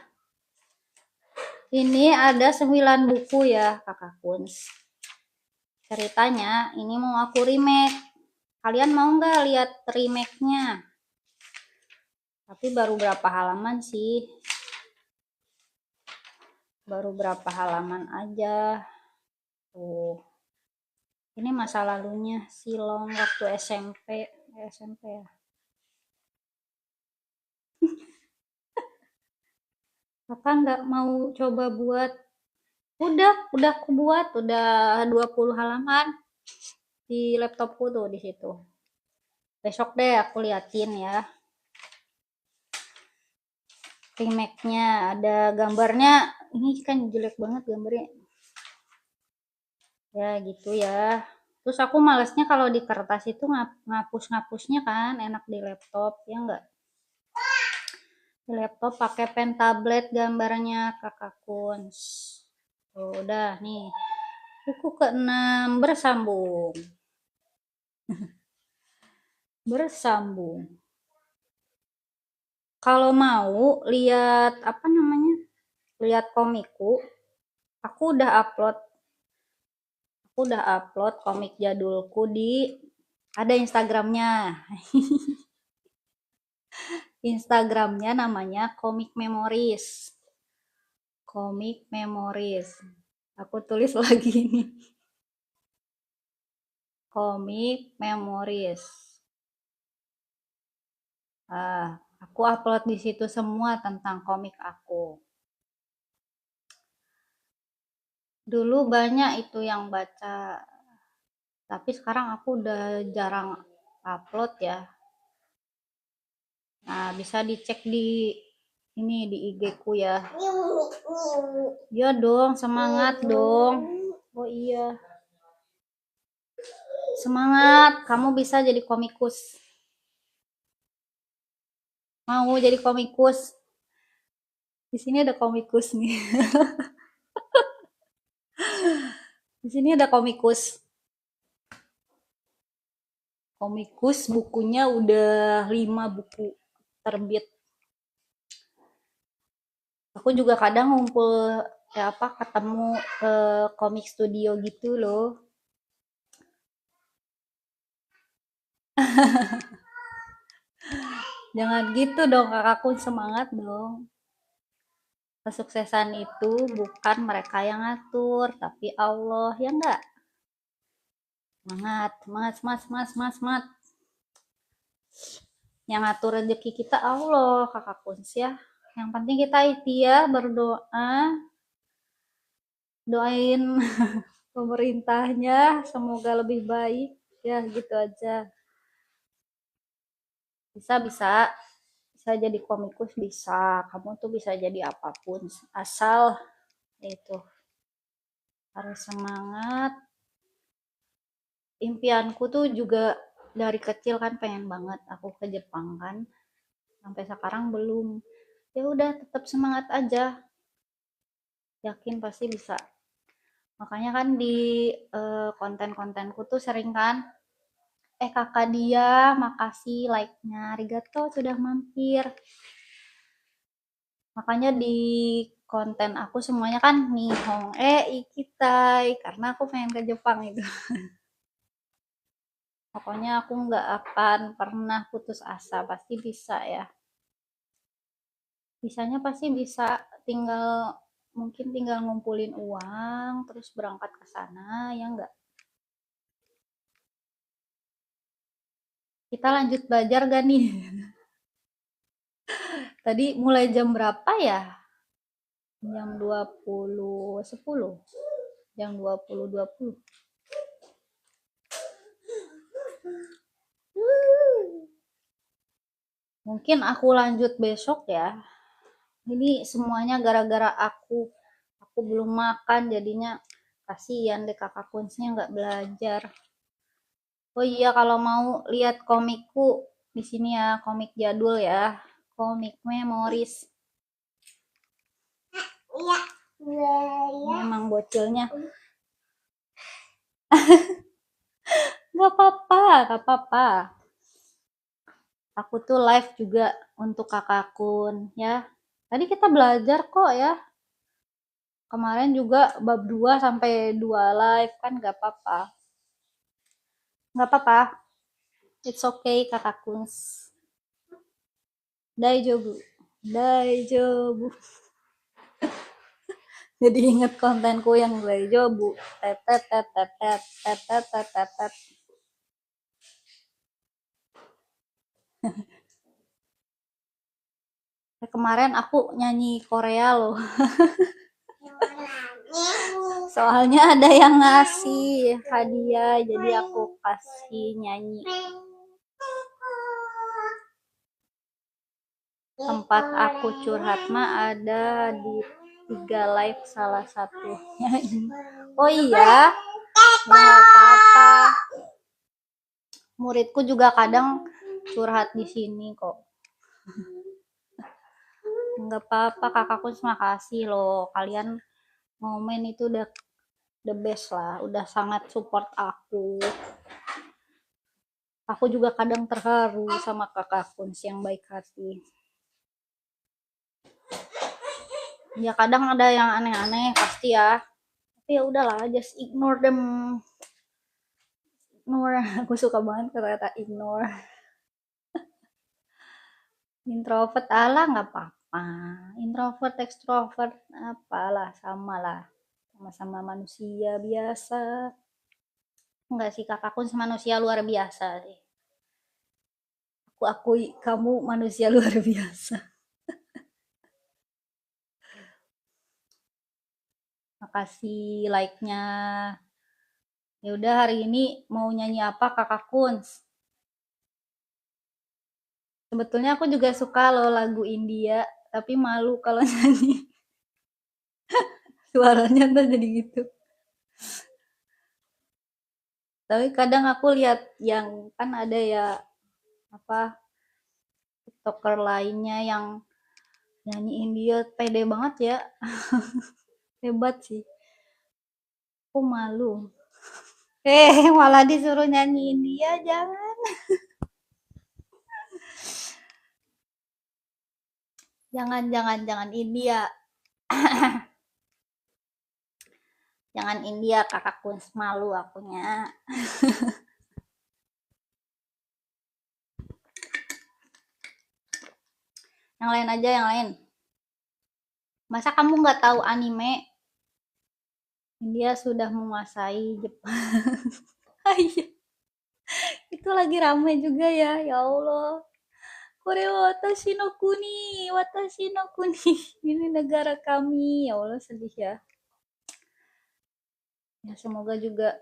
Ini ada 9 buku ya kakak Kuns. Ceritanya ini mau aku remake. Kalian mau nggak lihat remake-nya? Tapi baru berapa halaman sih? Baru berapa halaman aja. Tuh. Ini masa lalunya Silong waktu SMP ya. Kakak nggak mau coba buat? Udah aku buat, udah 20 halaman di laptopku tuh di situ. Besok deh aku liatin ya. Remake-nya ada gambarnya. Ini kan jelek banget gambarnya. Ya gitu ya. Terus aku malesnya kalau di kertas itu ngapus-ngapusnya kan enak di laptop ya enggak? Di laptop pakai pen tablet gambarnya kakak Kuns. Tuh, udah nih. Buku ke-6 bersambung. Bersambung. Kalau mau lihat apa namanya? Lihat komikku, aku udah upload komik jadulku di ada Instagramnya. Instagramnya namanya Komik Memories. Komik Memories. Aku tulis lagi nih. Komik Memories. Aku upload di situ semua tentang komik aku. Dulu banyak itu yang baca, tapi sekarang aku udah jarang upload ya. Nah, bisa dicek di ini di IG ku ya. Ya dong, semangat dong. Oh iya, semangat, kamu bisa jadi komikus. Mau jadi komikus? Di sini ada komikus nih. Di sini ada komikus. Komikus bukunya udah 5 buku terbit. Aku juga kadang ngumpul ketemu komik studio gitu loh. Jangan gitu dong kakakku, semangat dong. Kesuksesan itu bukan mereka yang ngatur, tapi Allah, ya enggak? Semangat, semangat, semangat, semangat, semangat, semangat. Yang ngatur rezeki kita Allah, kakak Kuns ya. Yang penting kita ikhtiar berdoa, doain pemerintahnya semoga lebih baik, ya gitu aja. Bisa bisa bisa jadi komikus, bisa, kamu tuh bisa jadi apapun asal itu harus semangat. Impianku tuh juga dari kecil kan pengen banget aku ke Jepang kan, sampai sekarang belum. Ya udah tetap semangat aja, yakin pasti bisa. Makanya kan di konten-kontenku tuh sering kan, kakak dia makasih like-nya, arigato sudah mampir. Makanya di konten aku semuanya kan Nihong ikitai, karena aku pengen ke Jepang itu. Pokoknya aku nggak akan pernah putus asa, pasti bisa ya. Bisanya pasti bisa, tinggal mungkin tinggal ngumpulin uang terus berangkat ke sana, ya enggak. Kita lanjut belajar gak nih? Tadi mulai jam berapa ya? Jam 20.10. Jam 20.20. Mungkin aku lanjut besok ya. Ini semuanya gara-gara aku belum makan, jadinya kasihan deh kakak Kunsnya nggak belajar. Oh iya, kalau mau lihat komikku di sini ya, komik jadul ya, komik memoris. Iya. Iya. Memang bocilnya. Gak apa-apa, gak apa-apa. Aku tuh live juga untuk kakak Kun ya. Tadi kita belajar kok ya. Kemarin juga bab 2 sampai 2 live kan, gak apa-apa. Gak apa-apa. It's okay kakak Kuns. Daijobu. Daijobu. Jadi inget kontenku yang Daijobu. Tetet tetet tetet tetet tetet. Kemarin aku nyanyi Korea loh. Soalnya ada yang ngasih hadiah, jadi aku kasih nyanyi. Tempat aku curhat mah ada di 3 live salah satunya. Oh iya, nggak apa-apa. Muridku juga kadang curhat di sini kok. Nggak apa-apa, kakakku terima kasih loh. Kalian momen itu udah the best lah, udah sangat support aku. Aku juga kadang terharu sama kakak Kuns yang baik hati. Ya kadang ada yang aneh-aneh pasti ya. Tapi ya udahlah, just ignore them. Ignore. Aku suka banget kata-kata ignore. Introvert ala nggak apa-apa. Introvert, extrovert apalah, sama lah. Sama-sama manusia biasa. Enggak sih, kakak Kuns manusia luar biasa sih. Aku akui kamu manusia luar biasa. Makasih like-nya. Ya udah, hari ini mau nyanyi apa kakak Kuns? Sebetulnya aku juga suka loh lagu India, tapi malu kalau nyanyi. Suaranya tuh jadi gitu. Tapi kadang aku lihat yang kan ada ya apa TikToker lainnya yang nyanyi India pede banget ya. Hebat sih. Aku malu. Malah disuruh nyanyi India, jangan. Jangan India. Jangan India, kakakku malu akunya. Yang lain aja, yang lain. Masa kamu nggak tahu anime? India sudah menguasai Jepang. Iya. Itu lagi ramai juga ya, ya Allah. Korea watashi no kuni, watashi no kuni. Ini negara kami, ya Allah sedih ya. Ya semoga juga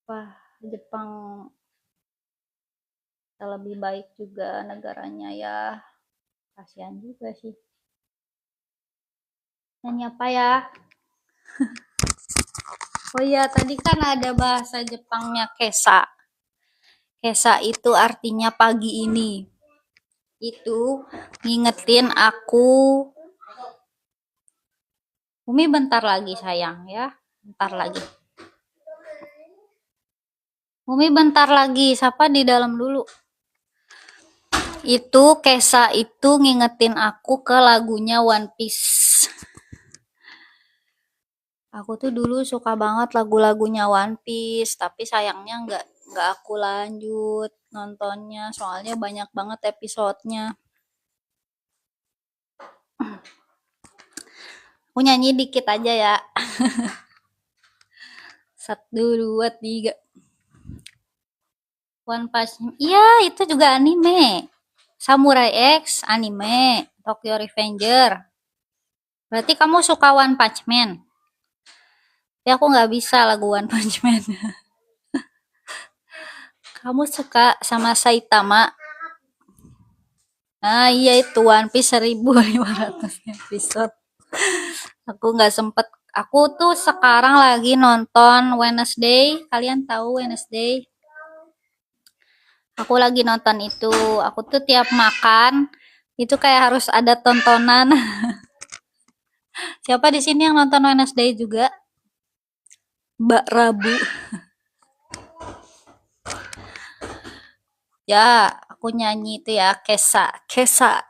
apa Jepang lebih baik juga negaranya ya. Kasihan juga sih. Nyanyi apa ya? Oh iya, tadi kan ada bahasa Jepangnya kesa. Kesa itu artinya pagi ini. Itu ngingetin aku. Umi bentar lagi sayang ya. Bentar lagi. Umi bentar lagi. Siapa di dalam dulu? Itu kesa itu ngingetin aku ke lagunya One Piece. Aku tuh dulu suka banget lagu-lagunya One Piece, tapi sayangnya nggak aku lanjut nontonnya, soalnya banyak banget episodenya. Aku nyanyi dikit aja ya. 1, 2, 3. One Punch Man. Iya, itu juga anime. Samurai X anime. Tokyo Revenger. Berarti kamu suka One Punch Man? Ya aku nggak bisa lagu One Punch Man. Kamu suka sama Saitama? Nah iya itu One Piece 1500 episode. Aku nggak sempet. Aku tuh sekarang lagi nonton Wednesday. Kalian tahu Wednesday? Aku lagi nonton itu. Aku tuh tiap makan itu kayak harus ada tontonan. Siapa di sini yang nonton Wednesday juga? Mbak Rabu. Ya, aku nyanyi itu ya, Kesa, Kesa.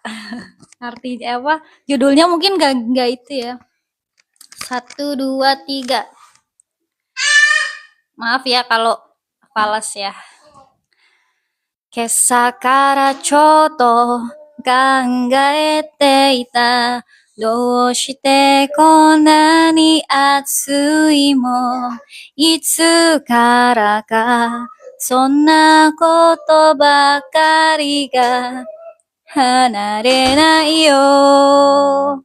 Artinya apa? Judulnya mungkin nggak itu ya. 1, 2, 3. Maaf ya kalau falas ya. Kesa kara choto kangaete ita. どうしてこんなに暑いもいつからかそんなことばかりが離れないよ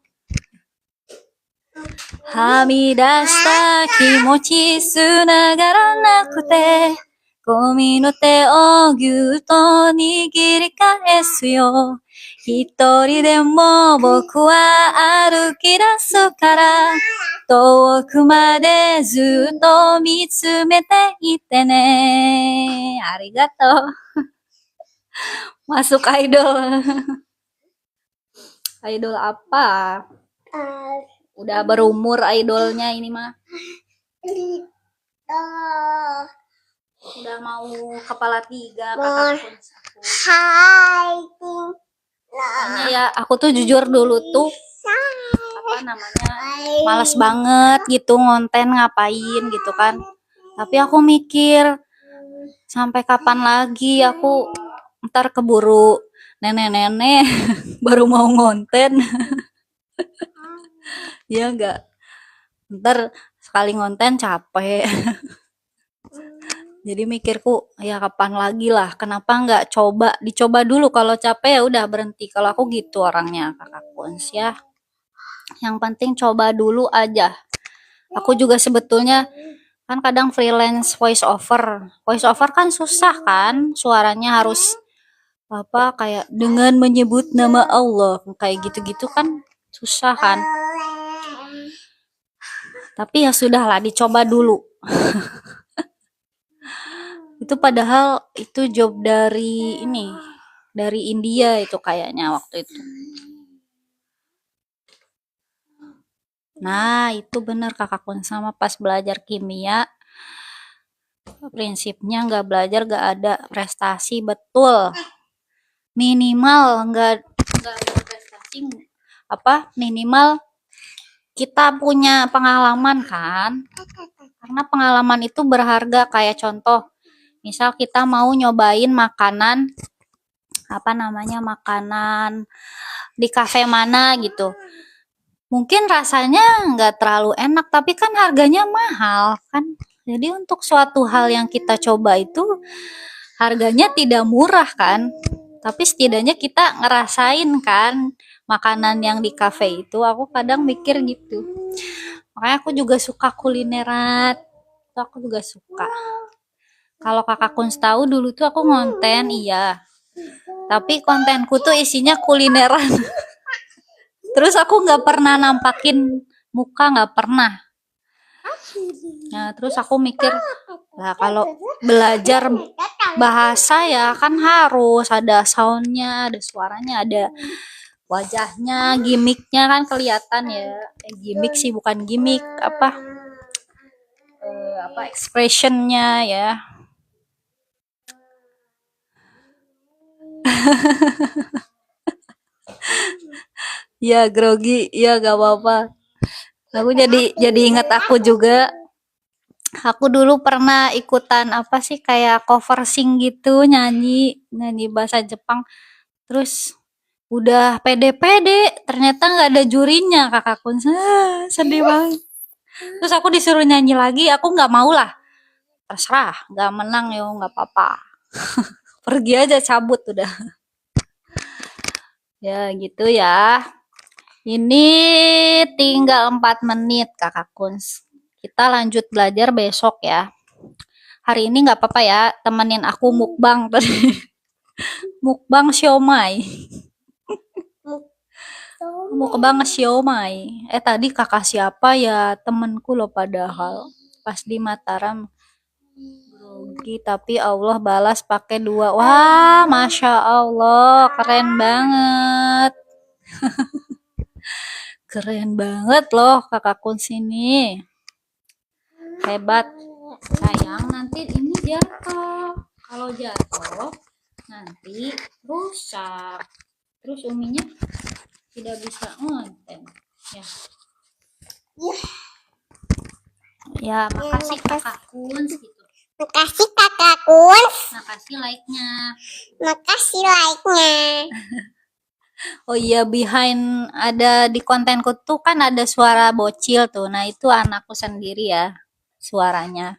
はみ出した気持ち繋がらなくてゴミの手をぎゅっと握り返すよ一人でも僕は歩き出すから遠くまでずっと見つめていてねありがとうmasuk idol idol apa udah berumur idolnya ini mah udah mau kepala 3 kakak Makanya ya aku tuh jujur dulu tuh apa namanya malas banget gitu ngonten ngapain gitu kan tapi aku mikir sampai kapan lagi aku ntar keburu nenek-nenek baru mau ngonten ya enggak ntar sekali ngonten capek jadi mikirku ya kapan lagi lah kenapa nggak dicoba dulu kalau capek ya udah berhenti kalau aku gitu orangnya kakak Kuns ya yang penting coba dulu aja aku juga sebetulnya kan kadang freelance voice over kan susah kan suaranya harus apa kayak dengan menyebut nama Allah kayak gitu-gitu kan susah kan tapi ya sudahlah dicoba dulu Itu padahal itu job dari ini, dari India itu kayaknya waktu itu. Nah, itu bener Kakak Kun, sama pas belajar kimia, prinsipnya nggak belajar nggak ada prestasi, betul. Minimal nggak ada prestasi, apa minimal kita punya pengalaman kan, karena pengalaman itu berharga. Kayak contoh, misal kita mau nyobain makanan, apa namanya, makanan di kafe mana gitu, mungkin rasanya nggak terlalu enak tapi kan harganya mahal kan. Jadi untuk suatu hal yang kita coba itu harganya tidak murah kan, tapi setidaknya kita ngerasain kan makanan yang di kafe itu. Aku kadang mikir gitu, makanya aku juga suka kulineran, itu aku juga suka. Kalau Kakak Kunz tahu, dulu tuh aku ngonten, iya, tapi kontenku tuh isinya kulineran. Terus aku nggak pernah nampakin muka, nggak pernah. Nah, terus aku mikir, lah kalau belajar bahasa ya kan harus ada soundnya, ada suaranya, ada wajahnya, gimmicknya kan kelihatan ya. Gimmick sih bukan gimmick, apa expressionnya ya. Ya grogi, ya gak apa-apa. Aku jadi ingat aku juga. Aku dulu pernah ikutan apa sih, kayak cover sing gitu, nyanyi bahasa Jepang. Terus udah pede-pede, ternyata nggak ada jurinya Kakak Kun. Sedih banget. Terus aku disuruh nyanyi lagi, aku nggak mau lah. Terserah, nggak menang ya nggak apa-apa. Pergi aja, cabut udah. Ya gitu ya. Ini tinggal 4 menit Kakak Kuns. Kita lanjut belajar besok ya. Hari ini nggak apa-apa ya, temenin aku mukbang tadi. Mukbang siomay. Mukbang siomay. Tadi kakak siapa ya? Temenku loh padahal. Pas di Mataram. Grogi tapi Allah balas pakai 2. Wah, Masya Allah. Keren banget. Keren banget loh Kakak Kuns ini. Hebat. Sayang, nanti ini jatuh. Kalau jatuh nanti rusak. Terus uminya tidak bisa ngonten. Ya, makasih Kakak Kuns gitu. Makasih Kakak Kuns. Makasih like-nya. Makasih like-nya. Oh iya, behind ada di kontenku tuh kan ada suara bocil tuh. Nah, itu anakku sendiri ya suaranya.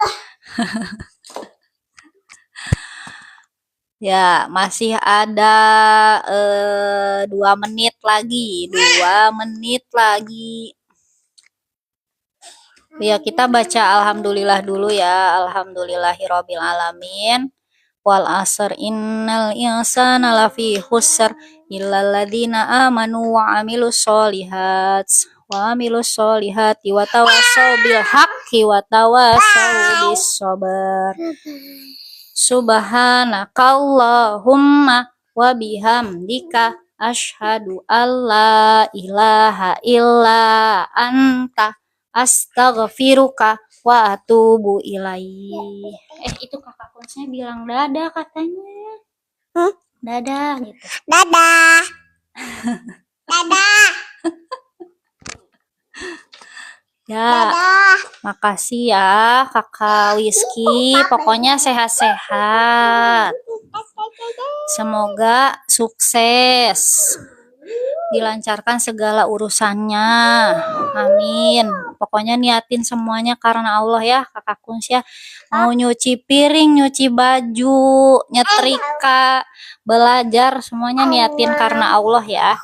Ya, masih ada 2 menit lagi. 2 menit lagi. Ya, kita baca alhamdulillah dulu ya. Alhamdulillahirabbil alamin. Wal asr innal insana lafi khusr illal ladzina amanu wa amilus solihati wa tawassaw bil haqqi wa tawassaw bis sabr. Subhanakallahumma wa bihamdika asyhadu alla ilaha illa anta astaghfiruka wa atubu ilaih. Itu Kakak Kunsnya bilang dadah katanya. Dadah gitu. Dadah. Dadah. Ya, Dadah. makasih ya Kakak Whisky. Pokoknya sehat-sehat. Semoga sukses. Dilancarkan segala urusannya. Amin. Pokoknya niatin semuanya karena Allah ya Kakak Kuns ya. Mau nyuci piring, nyuci baju, nyetrika, belajar, semuanya niatin karena Allah ya.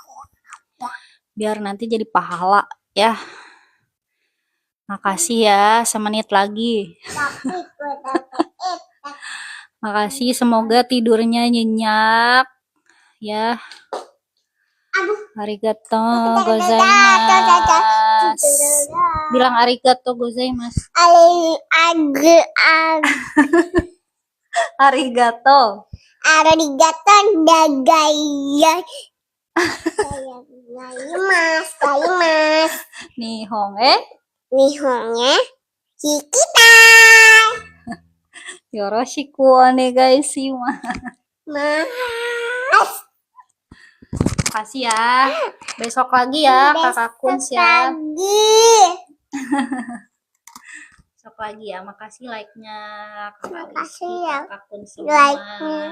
Biar nanti jadi pahala ya. Makasih ya, semenit lagi. Makasih, semoga tidurnya nyenyak ya. Arigato gozaimasu. Bilang arigato gozaimasu. Arigato. Arigato dagaya. Gaimas. Nihong Nihonnya Hikita. yoroshiku onegaishimasu. Mas. Makasih ya. Besok lagi ya Kakak Kuns ya. Besok lagi ya. Makasih like-nya Kakak Makasih Rizky, ya Kakak Kuns semua. like-nya.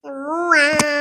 Semua.